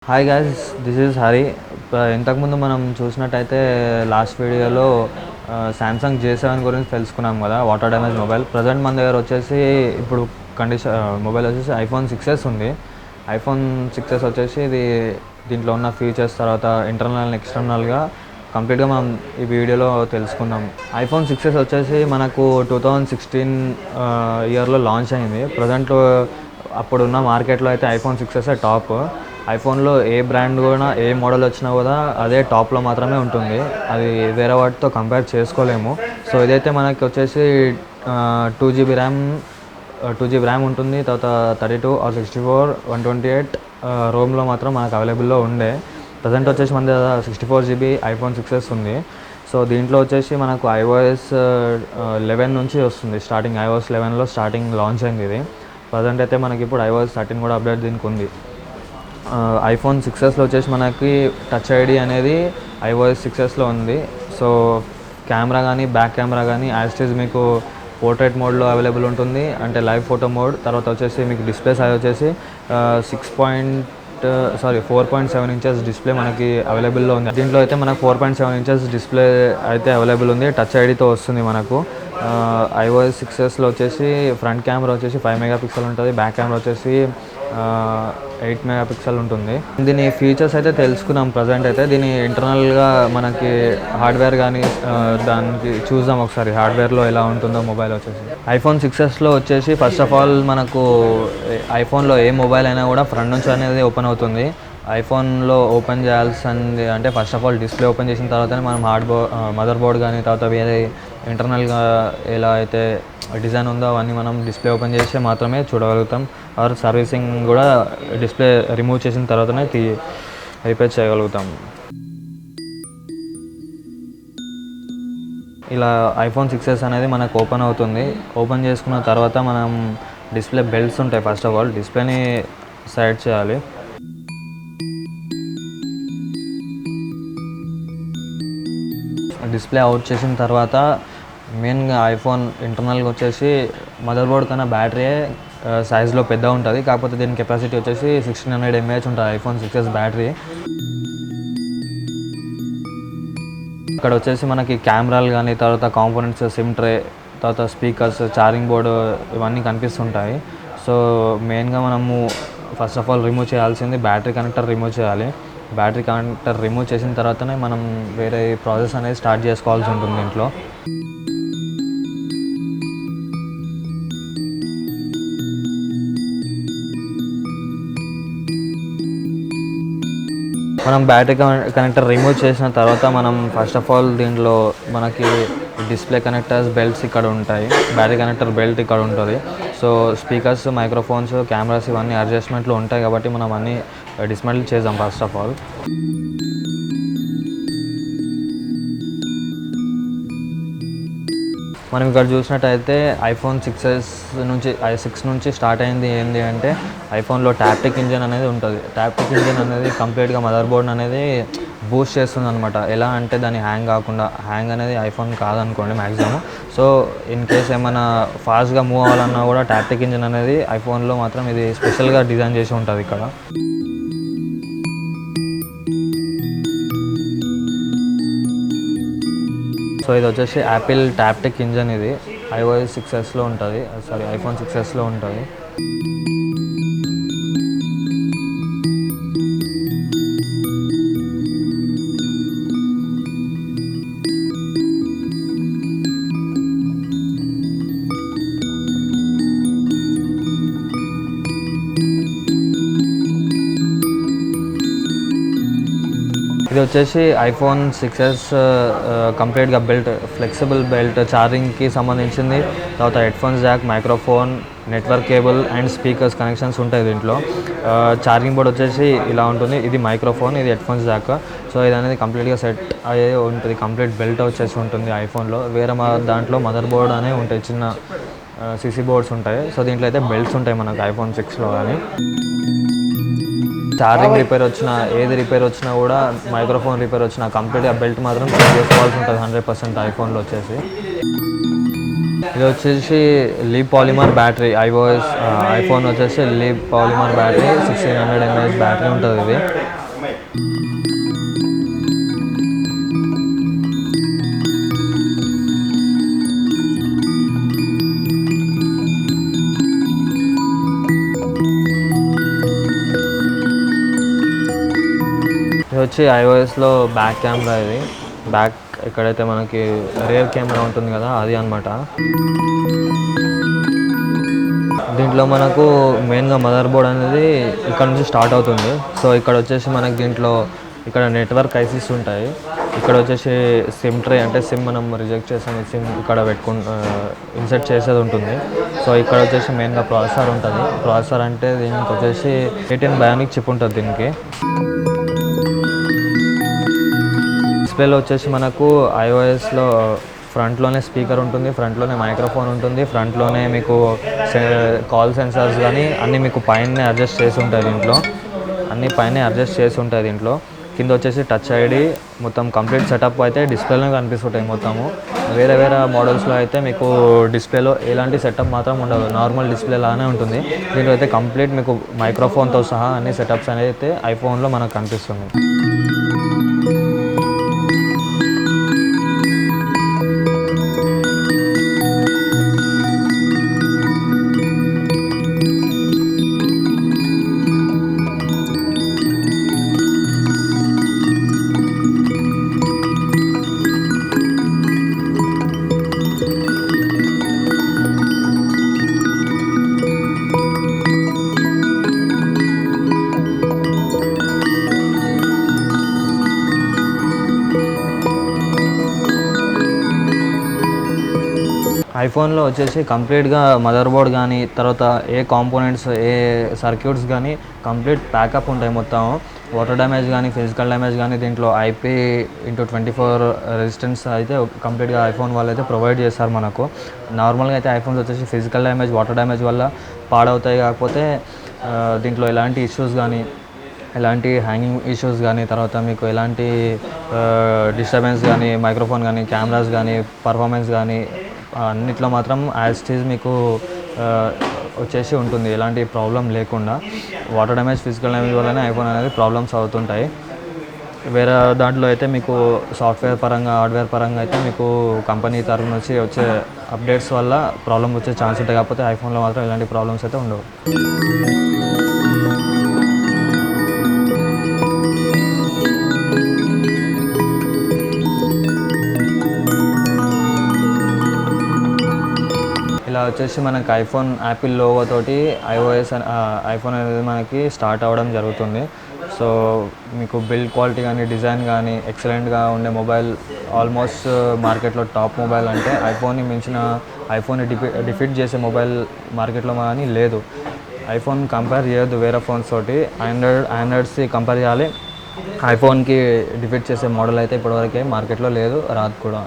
Hi guys, this is Hari. ఇంతకుముందు మనం చూసినట్టయితే లాస్ట్ వీడియోలో శాంసంగ్ J7 గురించి తెలుసుకున్నాం కదా, వాటర్ డ్యామేజ్ మొబైల్. ప్రజెంట్ మన దగ్గర వచ్చేసి ఇప్పుడు మొబైల్ వచ్చేసి ఐఫోన్ 6s ఉంది. ఐఫోన్ 6s వచ్చేసి దీంట్లో ఉన్న ఫీచర్స్, తర్వాత ఇంటర్నల్ ఎక్స్టర్నల్గా కంప్లీట్గా మనం ఈ వీడియోలో తెలుసుకుందాం. ఐఫోన్ 6s వచ్చేసి మనకు 2016 ఇయర్లో లాంచ్ అయింది. ప్రజెంట్ అప్పుడున్న మార్కెట్లో అయితే ఐఫోన్ 6s టాప్. ఐఫోన్లో ఏ బ్రాండ్ కూడా ఏ మోడల్ వచ్చినా కూడా అదే టాప్లో మాత్రమే ఉంటుంది. అది వేరే వాటితో కంపేర్ చేసుకోలేము. సో ఇదైతే మనకి వచ్చేసి 2GB ర్యామ్ ఉంటుంది. తర్వాత 32 or 64 128 రోమ్లో మాత్రం మనకు అవైలబుల్లో ఉండే. ప్రజెంట్ వచ్చేసి మన దగ్గర 64GB ఐఫోన్ 6s ఉంది. సో దీంట్లో వచ్చేసి మనకు iOS 11 నుంచి వస్తుంది. iOS 11లో లాంచ్ అయింది ఇది. ప్రజెంట్ అయితే మనకి ఇప్పుడు iOS 13 కూడా అప్డేట్ దీనికి ఉంది. ఐఫోన్ 6sలో వచ్చేసి మనకి టచ్ ఐడి అనేది iOS 6sలో ఉంది. సో కెమెరా కానీ బ్యాక్ కెమెరా కానీ యాజ్ మీకు పోర్ట్రేట్ మోడ్లో అవైలబుల్ ఉంటుంది, అంటే లైవ్ ఫోటో మోడ్. తర్వాత వచ్చేసి మీకు డిస్ప్లే సైజ్ వచ్చేసి 4.7 ఇంచెస్ డిస్ప్లే మనకి అవైలబుల్లో ఉంది. దీంట్లో అయితే మనకు 4.7 ఇంచెస్ డిస్ప్లే అయితే అవైలబుల్ ఉంది. టచ్ ఐడితో వస్తుంది మనకు. iOS 6sలో వచ్చేసి ఫ్రంట్ కెమెరా వచ్చేసి 5 మెగాపిక్సెల్ ఉంటుంది, బ్యాక్ కెమెరా వచ్చేసి 8 మెగాపిక్సెల్ ఉంటుంది. దీని ఫీచర్స్ అయితే తెలుసుకున్నాం. ప్రజెంట్ అయితే దీని ఇంటర్నల్గా మనకి హార్డ్వేర్ కానీ దానికి చూద్దాం ఒకసారి, హార్డ్వేర్లో ఎలా ఉంటుందో మొబైల్ వచ్చేసి. ఐఫోన్ 6sలో వచ్చేసి ఫస్ట్ ఆఫ్ ఆల్ మనకు ఐఫోన్లో ఏ మొబైల్ అయినా కూడా ఫ్రంట్ నుంచి అనేది ఓపెన్ అవుతుంది. ఐఫోన్లో ఓపెన్ చేయాల్సింది అంటే first of all display open చేసిన తర్వాతనే మనం మదర్ బోర్డ్ కానీ తర్వాత వేరే ఇంటర్నల్గా ఎలా అయితే డిజైన్ ఉందో అవన్నీ మనం డిస్ప్లే ఓపెన్ చేసి మాత్రమే చూడగలుగుతాం. ఆర్ సర్వీసింగ్ కూడా డిస్ప్లే రిమూవ్ చేసిన తర్వాతనే రిపేర్ చేయగలుగుతాం. ఇలా ఐఫోన్ 6s అనేది మనకు ఓపెన్ అవుతుంది. ఓపెన్ చేసుకున్న తర్వాత మనం డిస్ప్లే బెల్ట్స్ ఉంటాయి. ఫస్ట్ ఆఫ్ ఆల్ డిస్ప్లేని సైడ్ చేయాలి. డిస్ప్లే అవుట్ చేసిన తర్వాత మెయిన్గా ఐఫోన్ ఇంటర్నల్గా వచ్చేసి మదర్ బోర్డ్ కన్నా బ్యాటరీ సైజ్లో పెద్ద ఉంటుంది. కాకపోతే దీని కెపాసిటీ వచ్చేసి 1600 mAh ఉంటుంది ఐఫోన్ 6s బ్యాటరీ. ఇక్కడ వచ్చేసి మనకి కెమెరాలు కానీ తర్వాత కాంపోనెంట్స్, సిమ్ ట్రే, తర్వాత స్పీకర్స్, ఛార్జింగ్ బోర్డు ఇవన్నీ కనిపిస్తుంటాయి. సో మెయిన్గా మనము ఫస్ట్ ఆఫ్ ఆల్ రిమూవ్ చేయాల్సింది బ్యాటరీ కనెక్టర్ రిమూవ్ చేయాలి. బ్యాటరీ కనెక్టర్ రిమూవ్ చేసిన తర్వాతనే మనం వేరే ప్రాసెస్ అనేది స్టార్ట్ చేసుకోవాల్సి ఉంటుంది ఇంట్లో. మనం బ్యాటరీ కనెక్టర్ రిమూవ్ చేసిన తర్వాత మనం ఫస్ట్ ఆఫ్ ఆల్ దీంట్లో మనకి డిస్ప్లే కనెక్టర్స్ బెల్ట్స్ ఇక్కడ ఉంటాయి, బ్యాటరీ కనెక్టర్ బెల్ట్ ఇక్కడ ఉంటుంది. సో స్పీకర్స్, మైక్రోఫోన్స్, కెమెరాస్ ఇవన్నీ అడ్జస్ట్మెంట్లు ఉంటాయి కాబట్టి మనం అన్నీ డిస్మెంటిల్ చేద్దాం ఫస్ట్ ఆఫ్ ఆల్. మనం ఇక్కడ చూసినట్టయితే ఐఫోన్ 6 నుంచి స్టార్ట్ అయింది ఏంటి అంటే ఐఫోన్లో టాప్టిక్ ఇంజన్ అనేది ఉంటుంది. టాప్టిక్ ఇంజన్ అనేది కంప్లీట్గా మదర్ బోర్డ్ అనేది బూస్ట్ చేస్తుంది అనమాట. ఎలా అంటే దాన్ని హ్యాంగ్ అనేది ఐఫోన్ కాదనుకోండి మ్యాక్సిమం. సో ఇన్ కేస్ ఏమైనా ఫాస్ట్గా మూవ్ అవ్వాలన్నా కూడా టాప్టిక్ ఇంజన్ అనేది ఐఫోన్లో మాత్రం ఇది స్పెషల్గా డిజైన్ చేసి ఉంటుంది ఇక్కడ. సో ఇది వచ్చేసి యాపిల్ టాప్టిక్ ఇంజన్. ఇది iOS 6sలో ఉంటుంది, ఐఫోన్ 6sలో ఉంటుంది. ఇది వచ్చేసి ఐఫోన్ 6s కంప్లీట్గా ఫ్లెక్సిబుల్ బెల్ట్, ఛార్జింగ్కి సంబంధించింది. తర్వాత headphones Jack, microphone, network cable and speakers connections ఉంటాయి దీంట్లో. ఛార్జింగ్ బోర్డ్ వచ్చేసి ఇలా ఉంటుంది. ఇది మైక్రోఫోన్, ఇది హెడ్ఫోన్స్ జాక్. సో ఇది అనేది కంప్లీట్గా సెట్ అయ్యే ఉంటుంది. కంప్లీట్ బెల్ట్ వచ్చేసి ఉంటుంది ఐఫోన్లో. వేరే దాంట్లో మదర్ బోర్డ్ అనే ఉంటాయి, చిన్న సిసి బోర్డ్స్ ఉంటాయి. సో దీంట్లో అయితే బెల్ట్స్ ఉంటాయి మనకు ఐఫోన్ 6లో. కానీ ఛార్జింగ్ రిపేర్ వచ్చినా, ఏది రిపేర్ వచ్చినా కూడా, మైక్రోఫోన్ రిపేర్ వచ్చినా కంప్లీట్గా బెల్ట్ మాత్రం చేసుకోవాల్సి ఉంటుంది 100% ఐఫోన్లో వచ్చేసి. ఇది వచ్చేసి లీప్ పాలిమర్ బ్యాటరీ. ఐఫోన్ వచ్చేసి leap polymer battery 1600 mAh battery ఉంటుంది ఇది. ఇది వచ్చి iOSలో బ్యాక్ కెమెరా. ఇది బ్యాక్ ఎక్కడైతే మనకి రేర్ కెమెరా ఉంటుంది కదా, అది అనమాట. దీంట్లో మనకు మెయిన్గా మదర్ బోర్డ్ అనేది ఇక్కడ నుంచి స్టార్ట్ అవుతుంది. సో ఇక్కడ వచ్చేసి మనకి దీంట్లో ఇక్కడ నెట్వర్క్ ఐసీస్ ఉంటాయి. ఇక్కడ వచ్చేసి సిమ్ ట్రే, అంటే సిమ్ మనం రిజెక్ట్ చేసాం సిమ్ ఇక్కడ ఇన్సర్ట్ చేసేది ఉంటుంది. సో ఇక్కడ వచ్చేసి మెయిన్గా ప్రాసెసర్ ఉంటుంది. ప్రాసెసర్ అంటే దీనికి వచ్చేసి 18 బయోనిక్ చిప్ ఉంటుంది దీనికి. డిస్ప్లేలో వచ్చేసి మనకు iOSలో ఫ్రంట్లోనే స్పీకర్ ఉంటుంది, ఫ్రంట్లోనే మైక్రోఫోన్ ఉంటుంది, ఫ్రంట్లోనే మీకు కాల్ సెన్సార్స్ కానీ అన్నీ మీకు పైన అడ్జస్ట్ చేసి ఉంటాయి దీంట్లో. అన్నీ పైన అడ్జస్ట్ చేసి ఉంటాయి దీంట్లో. కింద వచ్చేసి టచ్ ఐడి మొత్తం కంప్లీట్ సెటప్ అయితే డిస్ప్లేలో కనిపిస్తుంటాయి మొత్తము. వేరే వేరే మోడల్స్లో అయితే మీకు డిస్ప్లేలో ఎలాంటి సెటప్ మాత్రం ఉండదు, నార్మల్ డిస్ప్లే లానే ఉంటుంది. దీంట్లో అయితే కంప్లీట్ మీకు మైక్రోఫోన్తో సహా అన్ని సెటప్స్ అనేది అయితే ఐఫోన్లో మనకు కనిపిస్తుంది. ఐఫోన్లో వచ్చేసి కంప్లీట్గా మదర్ బోర్డ్ కానీ, తర్వాత ఏ కాంపోనెంట్స్, ఏ సర్క్యూట్స్ కానీ కంప్లీట్ ప్యాకప్ ఉంటాయి మొత్తం. వాటర్ డ్యామేజ్ కానీ, ఫిజికల్ డ్యామేజ్ కానీ దీంట్లో IP/24 రెసిస్టెన్స్ అయితే కంప్లీట్గా ఐఫోన్ వాళ్ళు అయితే ప్రొవైడ్ చేస్తారు మనకు. నార్మల్గా అయితే ఐఫోన్స్ వచ్చేసి ఫిజికల్ డ్యామేజ్, వాటర్ డ్యామేజ్ వల్ల పాడవుతాయి. కాకపోతే దీంట్లో ఎలాంటి ఇష్యూస్ కానీ, ఎలాంటి హ్యాంగింగ్ ఇష్యూస్ కానీ, తర్వాత మీకు ఎలాంటి డిస్టర్బెన్స్ కానీ, మైక్రోఫోన్ కానీ, కెమెరాస్ కానీ, పర్ఫార్మెన్స్ కానీ అన్నిట్లో మాత్రం యాజ్ ఇట్ ఈజ్ మీకు వచ్చేసి ఉంటుంది, ఎలాంటి ప్రాబ్లం లేకుండా. వాటర్ డ్యామేజ్, ఫిజికల్ డ్యామేజ్ వల్లనే ఐఫోన్ అనేది ప్రాబ్లమ్స్ అవుతుంటాయి. వేరే దాంట్లో అయితే మీకు సాఫ్ట్వేర్ పరంగా, హార్డ్వేర్ పరంగా అయితే మీకు కంపెనీ తరఫు నుంచి వచ్చే అప్డేట్స్ వల్ల ప్రాబ్లమ్ వచ్చే ఛాన్స్ ఉంటాయి. కాకపోతే ఐఫోన్లో మాత్రం ఎలాంటి ప్రాబ్లమ్స్ అయితే ఉండవు. ఇలా వచ్చేసి మనకి ఐఫోన్ యాపిల్ లోగో తోటి ఐఫోన్ అనేది మనకి స్టార్ట్ అవ్వడం జరుగుతుంది. సో మీకు బిల్డ్ క్వాలిటీ కానీ, డిజైన్ కానీ ఎక్సలెంట్గా ఉండే మొబైల్, ఆల్మోస్ట్ మార్కెట్లో టాప్ మొబైల్ అంటే ఐఫోన్ని మించిన, ఐఫోన్ని డిఫీట్ చేసే మొబైల్ మార్కెట్లో కానీ లేదు. ఐఫోన్ కంపేర్ చేయొద్దు వేరే ఫోన్స్ తోటి. ఆండ్రాయిడ్స్కి కంపేర్ చేయాలి. ఐఫోన్కి డిఫీట్ చేసే మోడల్ అయితే ఇప్పటివరకే మార్కెట్లో లేదు, రాదు కూడా.